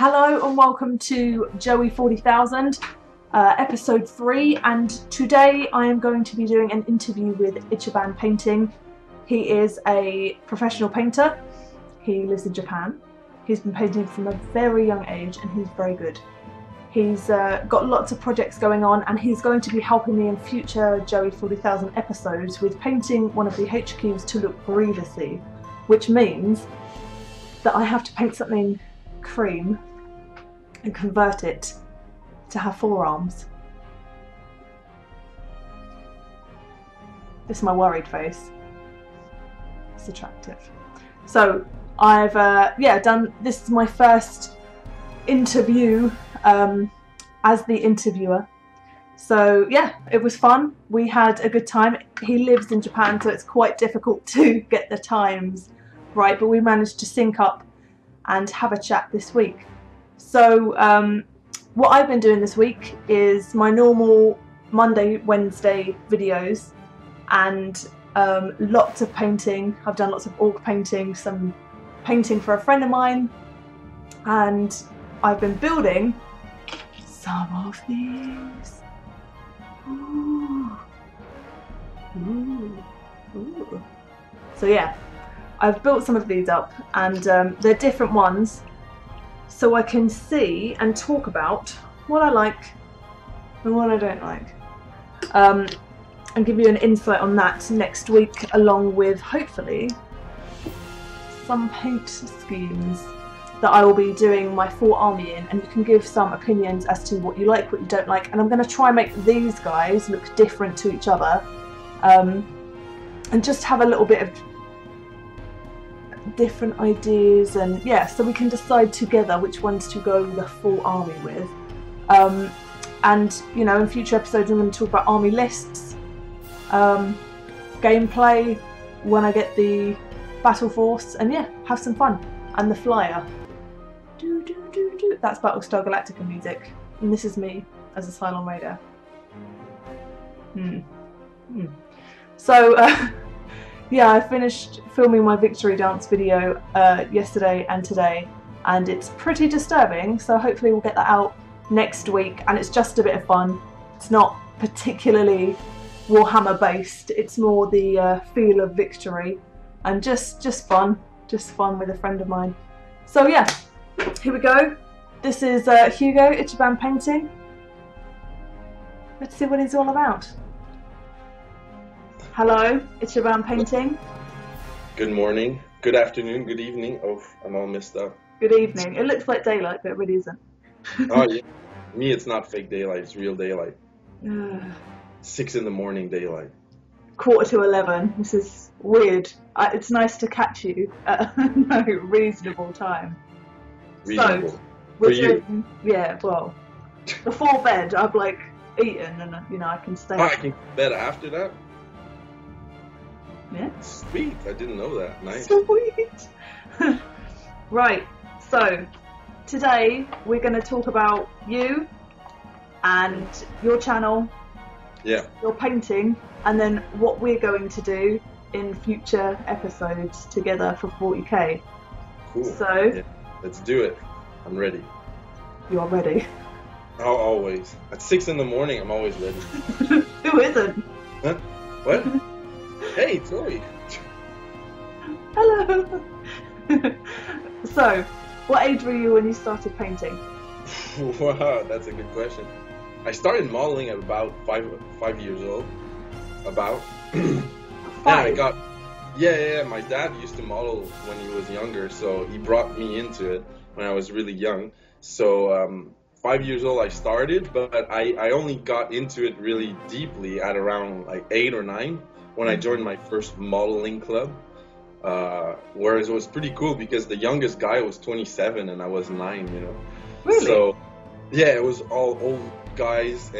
Hello and welcome to Joey 40,000, episode 3, and today I am going to be doing an interview with Ichiban Painting. He is a professional painter. He lives in Japan. He's been painting from a very young age and he's very good. He's got lots of projects going on and he's going to be helping me in future Joey 40,000 episodes with painting one of the HQs to look grievousy, which means that I have to paint something cream and convert it to have forearms. This is my worried face. It's attractive. So I've done, this is my first interview as the interviewer. So yeah, it was fun. We had a good time. He lives in Japan, so it's quite difficult to get the times right, but we managed to sync up and have a chat this week. So what I've been doing this week is my normal Monday, Wednesday videos and lots of painting. I've done lots of orc painting, some painting for a friend of mine, and I've been building some of these. Ooh. Ooh. Ooh. So yeah, I've built some of these up and they're different ones, so I can see and talk about what I like and what I don't like, and give you an insight on that next week, along with hopefully some paint schemes that I will be doing my full army in, and you can give some opinions as to what you like, what you don't like, and I'm going to try and make these guys look different to each other, and just have a little bit of different ideas, and yeah, so we can decide together which ones to go the full army with. And you know, in future episodes I'm going to talk about army lists, gameplay when I get the battle force, and yeah, have some fun. And the flyer. Do, do, do, do. That's Battlestar Galactica music, and this is me as a Cylon Raider. So yeah, I finished filming my victory dance video yesterday and today, and it's pretty disturbing, so hopefully we'll get that out next week, and it's just a bit of fun. It's not particularly Warhammer based, it's more the feel of victory, and just fun with a friend of mine. So yeah, here we go. This is Hugo, Ichiban Painting. Let's see what he's all about. Hello, Ichiban Painting. Good morning, good afternoon, good evening. Oh, I'm all messed up. Good evening. It looks like daylight, but it really isn't. Oh yeah, me it's not fake daylight, it's real daylight. 6 in the morning daylight. 11:15. This is weird. It's nice to catch you at no reasonable time. Reasonable. So, for you. Yeah, well, before bed I've like eaten, and you know I can stay. Oh, I can go to bed after that? Yeah. Sweet, I didn't know that. Nice. Sweet. Right, so today we're going to talk about you and your channel, Yeah. your painting, and then what we're going to do in future episodes together for 40k. Cool. So, yeah. Let's do it. I'm ready. You're ready. Oh, always. At 6 in the morning, I'm always ready. Who isn't? Huh? What? Hey, Tori. Hello. So, what age were you when you started painting? Wow, that's a good question. I started modeling at about five years old. About. Five? Yeah. My dad used to model when he was younger, so he brought me into it when I was really young. So 5 years old I started, but I only got into it really deeply at around like 8 or 9 when I joined my first modeling club. Whereas it was pretty cool because the youngest guy was 27 and I was 9, you know. Really? So yeah, it was all old guys,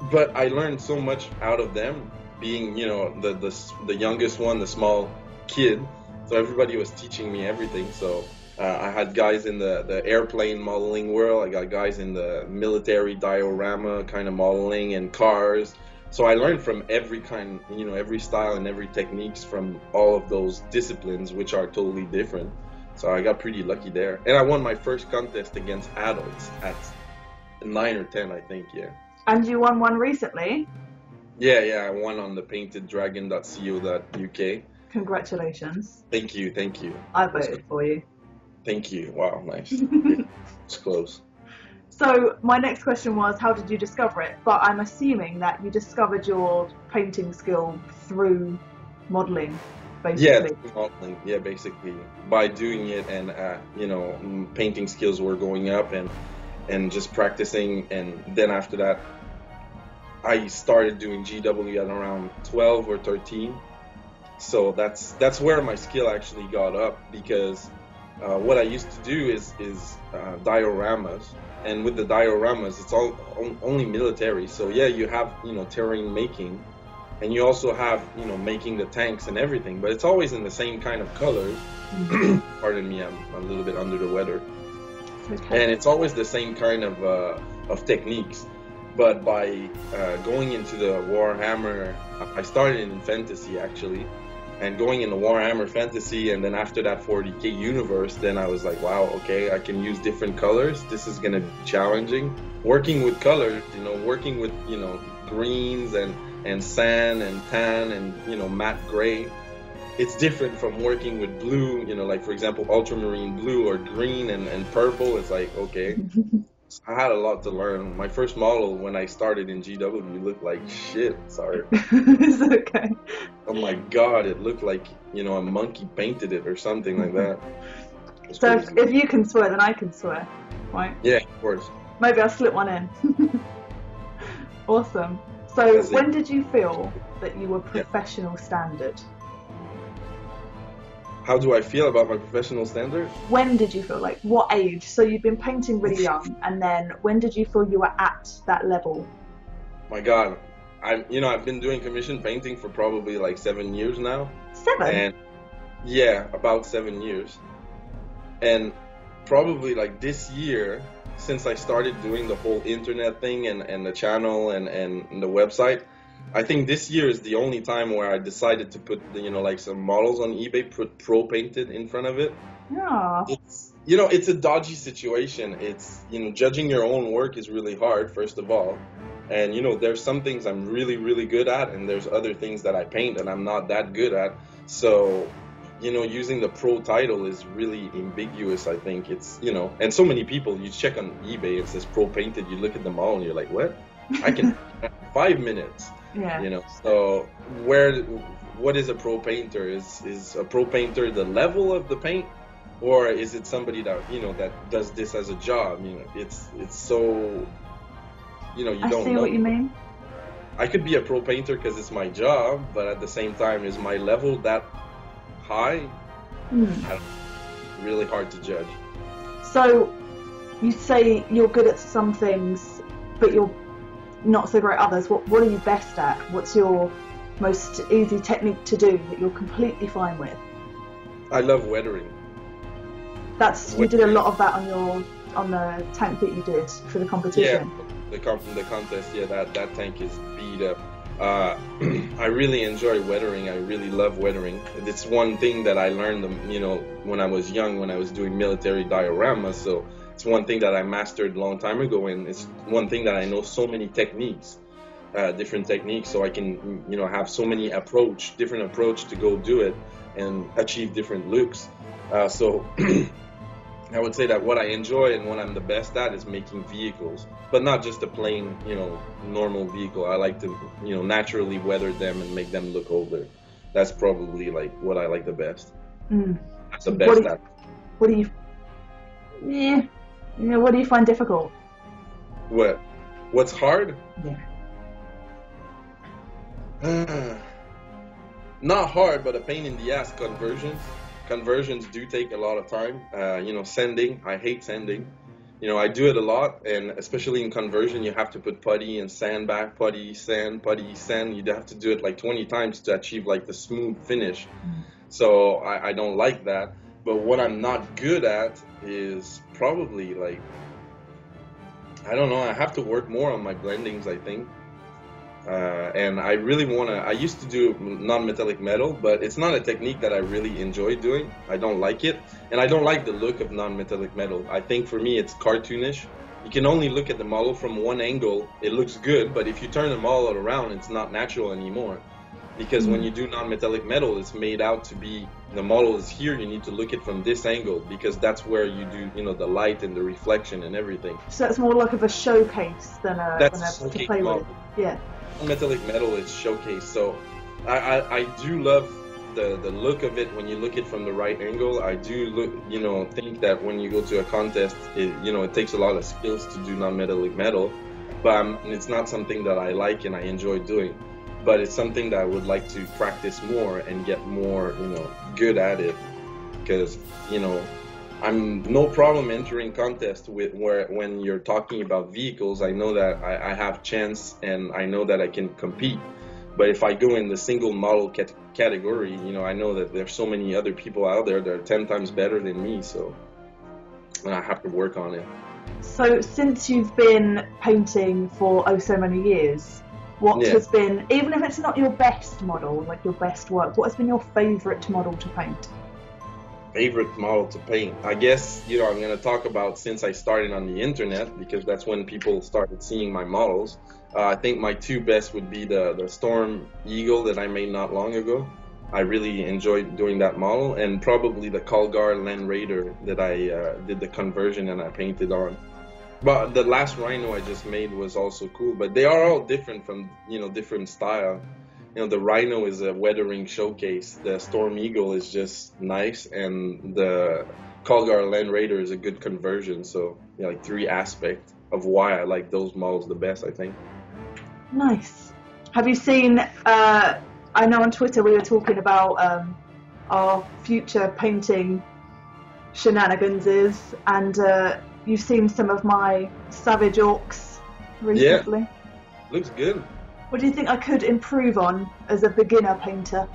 but I learned so much out of them, being, you know, the youngest one, the small kid. So everybody was teaching me everything. So I had guys in the airplane modeling world. I got guys in the military diorama kind of modeling and cars. So I learned from every kind, you know, every style and every techniques from all of those disciplines, which are totally different. So I got pretty lucky there. And I won my first contest against adults at 9 or 10, I think, yeah. And you won one recently? Yeah, I won on the painteddragon.co.uk. Congratulations. Thank you. I voted for you. Thank you. Wow, nice. It's close. So my next question was, how did you discover it? But I'm assuming that you discovered your painting skill through modelling, basically. Yeah, modeling. Yeah, basically by doing it, and painting skills were going up, and just practicing, and then after that, I started doing GW at around 12 or 13. So that's where my skill actually got up, because what I used to do is dioramas, and with the dioramas, it's all only military. So yeah, you have terrain making, and you also have making the tanks and everything, but it's always in the same kind of colors. Pardon me, I'm a little bit under the weather. Okay. And it's always the same kind of techniques. But by going into the Warhammer, I started in fantasy actually, and going into Warhammer fantasy, and then after that 40k universe, then I was like, wow, okay, I can use different colors. This is gonna be challenging. Working with colors, working with greens and sand and tan and matte gray. It's different from working with blue, like for example ultramarine blue or green and purple. It's like, okay. I had a lot to learn. My first model when I started in GW looked like shit. Sorry. It's okay. Oh my god, it looked like a monkey painted it or something like that. So if you can swear, then I can swear, right? Yeah, of course. Maybe I'll slip one in. Awesome. So when did you feel that you were professional standard? How do I feel about my professional standard? When did you feel, like what age? So you've been painting really young, and then when did you feel you were at that level? My god, I've been doing commission painting for probably like 7 years now. 7? And yeah, about 7 years. And probably like this year, since I started doing the whole internet thing and the channel and the website, I think this year is the only time where I decided to put like some models on eBay, put pro painted in front of it. Yeah. It's a dodgy situation. It's judging your own work is really hard, first of all. And there's some things I'm really, really good at, and there's other things that I paint and I'm not that good at. So using the pro title is really ambiguous, I think. It's and so many people, you check on eBay, it says pro painted, you look at them all and you're like, what? I can 5 minutes. Yeah. So what is a pro painter? Is a pro painter the level of the paint, or is it somebody that that does this as a job? It's so you don't know. I see what you mean. I could be a pro painter because it's my job, but at the same time, is my level that high? Really hard to judge. So you say you're good at some things, but you're not so great at others. What are you best at? What's your most easy technique to do that you're completely fine with? I love weathering. You did a lot of that on the tank that you did for the competition. Yeah, the contest. Yeah, that tank is beat up. I really enjoy weathering. I really love weathering. It's one thing that I learned, when I was young, when I was doing military dioramas. So it's one thing that I mastered a long time ago, and it's one thing that I know so many techniques, different techniques, so I can, have so many different approach to go do it and achieve different looks. So I would say that what I enjoy and what I'm the best at is making vehicles, but not just a plain, normal vehicle. I like to, naturally weather them and make them look older. That's probably like what I like the best. That's the best at. What do you find difficult? What's hard? Yeah. Not hard, but a pain in the ass. Conversions do take a lot of time. Sending. I hate sending. I do it a lot, and especially in conversion, you have to put putty and sand back, putty, sand, putty, sand. You have to do it like 20 times to achieve like the smooth finish. So I don't like that. But what I'm not good at is probably like, I don't know, I have to work more on my blendings, I think. And I really want to. I used to do non-metallic metal, but it's not a technique that I really enjoy doing. I don't like it, and I don't like the look of non-metallic metal. I think for me it's cartoonish. You can only look at the model from one angle. It looks good, but if you turn the model around, it's not natural anymore. Because when you do non-metallic metal, it's made out to be, the model is here, you need to look it from this angle, because that's where you do, you know, the light and the reflection and everything. So it's more like of a showcase than a to play with. Yeah. Metallic metal is showcase, so I do love the look of it when you look it from the right angle. I do think that when you go to a contest, it takes a lot of skills to do non-metallic metal, but it's not something that I like and I enjoy doing. But it's something that I would like to practice more and get more, good at it, because, I'm no problem entering contests when you're talking about vehicles. I know that I have chance and I know that I can compete. But if I go in the single model category, I know that there's so many other people out there that are 10 times better than me, so I have to work on it. So since you've been painting for so many years, what has been, even if it's not your best model, like your best work, what has been your favourite model to paint? Favorite model to paint? I guess, I'm going to talk about since I started on the internet, because that's when people started seeing my models. I think my two best would be the Storm Eagle that I made not long ago. I really enjoyed doing that model, and probably the Calgar Land Raider that I did the conversion and I painted on. But the last Rhino I just made was also cool, but they are all different from, different style. The Rhino is a weathering showcase, the Storm Eagle is just nice, and the Calgar Land Raider is a good conversion. So, like 3 aspects of why I like those models the best, I think. Nice. Have you seen, I know on Twitter we were talking about our future painting shenanigans and you've seen some of my Savage Orcs recently. Yeah, looks good. What do you think I could improve on as a beginner painter?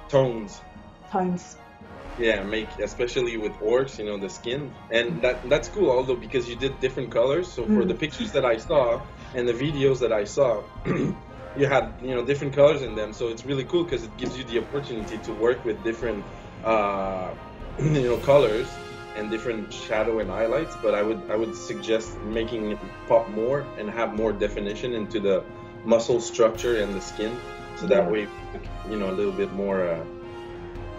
Tones. Yeah, especially with orcs, the skin. And that's cool, although, because you did different colors. So for the pictures that I saw and the videos that I saw, you had, different colors in them. So it's really cool because it gives you the opportunity to work with different, colors and different shadow and highlights. But I would suggest making it pop more and have more definition into the muscle structure and the skin, so that way, a little bit more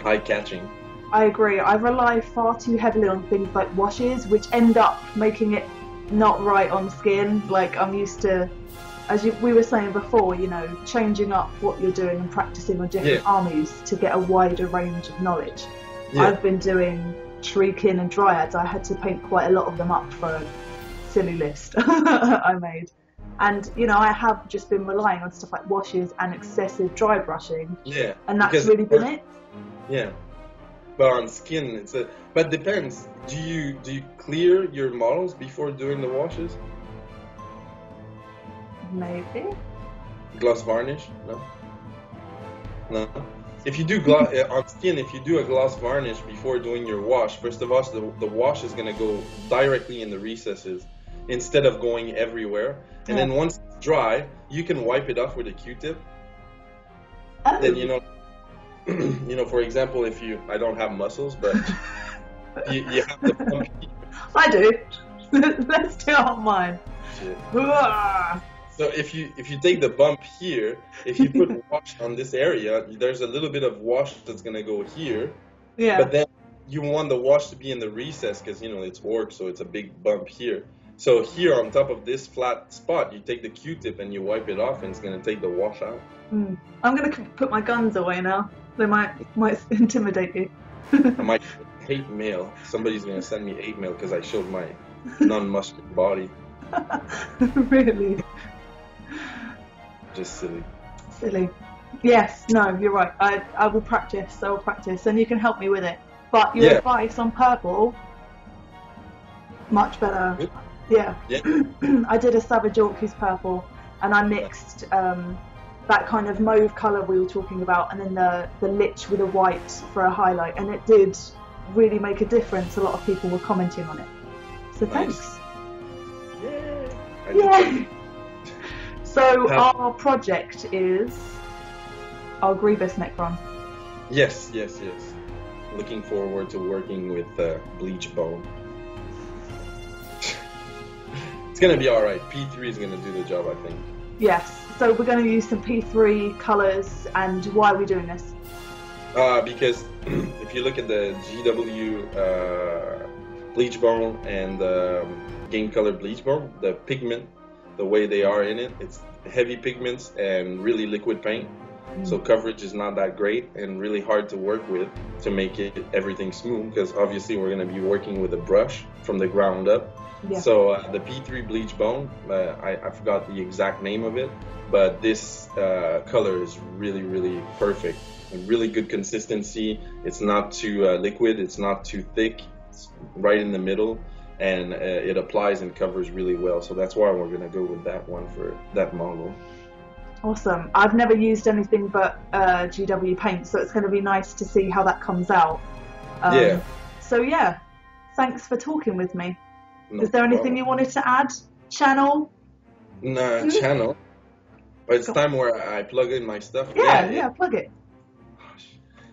eye-catching. I agree. I rely far too heavily on things like washes, which end up making it not right on skin. Like, I'm used to, as we were saying before, changing up what you're doing and practicing on different armies to get a wider range of knowledge. I've been doing Shrieking and Dryads. I had to paint quite a lot of them up for a silly list I made. And, I have just been relying on stuff like washes and excessive dry brushing. Yeah. And that's really been it. Yeah. But on skin, but depends. Do you clear your models before doing the washes? Maybe. Gloss varnish? No. If you do on skin, if you do a gloss varnish before doing your wash, first of all, the wash is going to go directly in the recesses instead of going everywhere. And then once it's dry, you can wipe it off with a Q-tip. Oh. Then, for example, I don't have muscles, but you have the bump. I do. Let's do it on mine. So if you take the bump here, if you put wash on this area, there's a little bit of wash that's going to go here. Yeah. But then you want the wash to be in the recess because, it's orc, so it's a big bump here. So here on top of this flat spot, you take the Q-tip and you wipe it off, and it's going to take the wash out. I'm going to put my guns away now. They might intimidate you. I might hate mail. Somebody's going to send me hate mail because I showed my non-muscular body. Really? Just silly. Silly. Yes, no, you're right. I will practice, and you can help me with it. But your advice on purple, much better. Good. Yeah. I did a Savage Orc who's purple, and I mixed that kind of mauve colour we were talking about, and then the lich with a white for a highlight, and it did really make a difference. A lot of people were commenting on it. So nice. Thanks. Yeah. So our project is our Grievous Necron. Yes. Looking forward to working with Bleach Bone. It's gonna be alright. P3 is gonna do the job, I think. Yes. So we're going to use some P3 colours, and why are we doing this? Because if you look at the GW Bleach Bone and Game Color Bleach Bone, the pigment, the way they are in it, it's heavy pigments and really liquid paint. So coverage is not that great and really hard to work with to make everything smooth, because obviously we're going to be working with a brush from the ground up. Yeah. So the P3 Bleach Bone, I forgot the exact name of it, but this color is really perfect. A really good consistency. It's not too liquid, it's not too thick, it's right in the middle, and it applies and covers really well. So that's why we're going to go with that one for that model. Awesome. I've never used anything but GW paint, so it's going to be nice to see how that comes out. Yeah. So yeah, thanks for talking with me. No Is there anything problem. you wanted to add? Channel? Nah, channel. But it's time where I plug in my stuff. Yeah, plug it.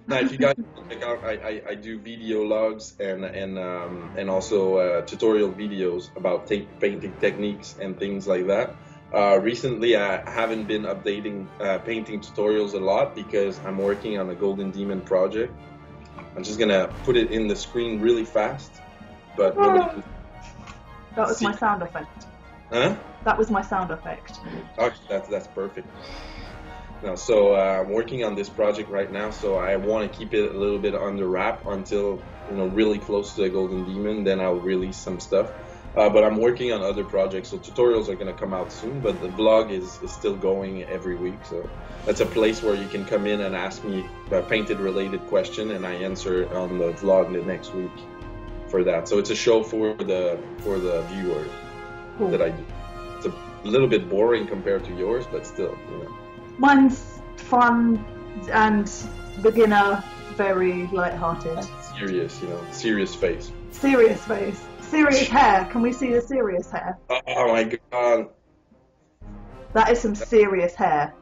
Now, if you guys check out, I do video logs and also tutorial videos about painting techniques and things like that. Recently, I haven't been updating painting tutorials a lot because I'm working on a Golden Demon project. I'm just gonna put it in the screen really fast, but nobody can. That was my sound effect. Huh? That was my sound effect. Oh, that's perfect. Now, so I'm working on this project right now, so I want to keep it a little bit under wrap until really close to the Golden Demon. Then I'll release some stuff. But I'm working on other projects, so tutorials are going to come out soon. But the vlog is still going every week, so that's a place where you can come in and ask me a painted-related question, and I answer it on the vlog the next week for that. So it's a show for the viewers that I do. It's a little bit boring compared to yours, but still, Mine's fun and beginner, very light-hearted. Serious, serious face. Serious face. Serious hair. Can we see the serious hair? Oh my god. That is some serious hair.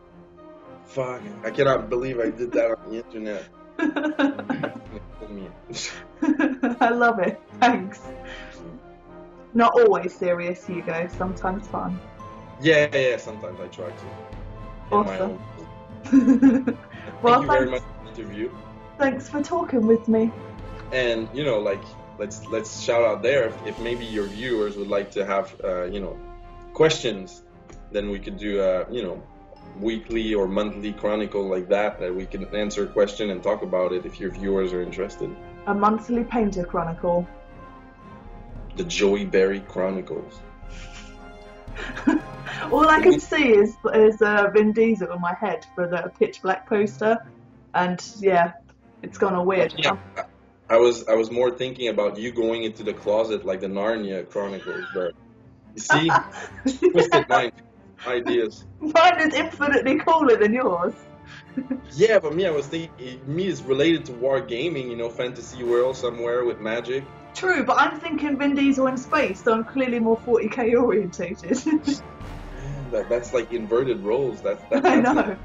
Fuck. I cannot believe I did that on the internet. I love it. Thanks. Not always serious, Hugo. Sometimes fun. Yeah. Sometimes I try to. Awesome. Well, thank you very much for the interview. Thanks for talking with me. And let's shout out there if maybe your viewers would like to have questions, then we could do weekly or monthly chronicle like that we can answer a question and talk about it if your viewers are interested. A monthly painter chronicle. The Joey Berry Chronicles. All I can see is Vin Diesel in my head for the Pitch Black poster, and yeah, it's gone all weird. Yeah. I was more thinking about you going into the closet like the Narnia Chronicles, but you see, twisted mind ideas. Mine is infinitely cooler than yours. Yeah, but I was thinking, is related to wargaming, fantasy world somewhere with magic. True, but I'm thinking Vin Diesel in space, so I'm clearly more 40k orientated. That's like inverted roles. That's I know.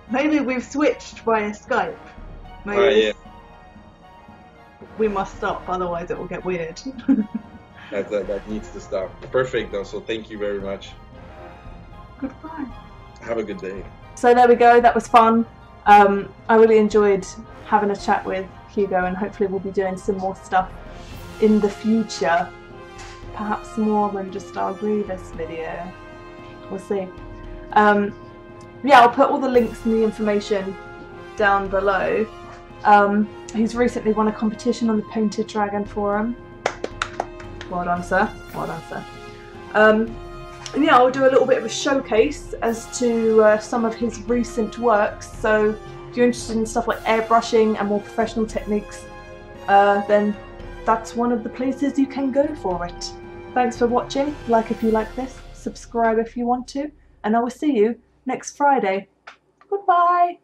Maybe we've switched via Skype. Maybe. Yeah. We must stop, otherwise it will get weird. That needs to stop. Perfect, though. So thank you very much. Goodbye. Have a good day. So there we go. That was fun. I really enjoyed having a chat with Hugo, and hopefully we'll be doing some more stuff in the future. Perhaps more than just our Grievous video. We'll see. Yeah, I'll put all the links and the information down below. He's recently won a competition on the Painted Dragon forum. Well done, sir. Well done, sir. And yeah, I'll do a little bit of a showcase as to some of his recent works. So if you're interested in stuff like airbrushing and more professional techniques, then that's one of the places you can go for it. Thanks for watching. Like if you like this, subscribe if you want to, and I will see you next Friday. Goodbye.